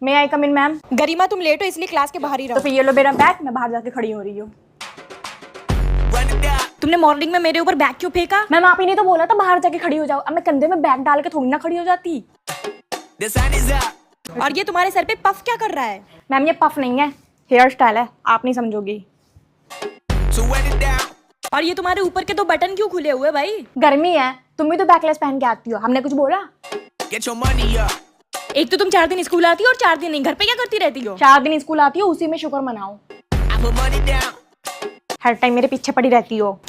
मे आई कम इन ma'am? गरिमा तुम late हो इसलिए क्लास के बाहर ही तो रहो। फिर ये लो मेरा बैग, मैं बाहर जाके खड़ी हो रही हूँ। तुमने मॉर्निंग में मेरे ऊपर बैग क्यों फेंका? मैम आप ही ने तो बोला था बाहर जाके खड़ी हो जाओ। अब मैं कंधे में बैग डाल के थोड़ी ना खड़ी हो जाती। और ये तुम्हारे सर पे पफ क्या कर रहा है? मैम ये पफ नहीं है, हेयर स्टाइल है, आप नहीं समझोगी। और ये तुम्हारे ऊपर के दो बटन क्यों खुले हुए भाई? गर्मी है, तुम भी तो बैकलेस पहन के आती हो, हमने कुछ बोला? एक तो तुम 4 दिन स्कूल आती हो और 4 दिन नहीं, घर पे क्या करती रहती हो? 4 दिन स्कूल आती हो, उसी में शुक्र मनाओ। हर टाइम मेरे पीछे पड़ी रहती हो।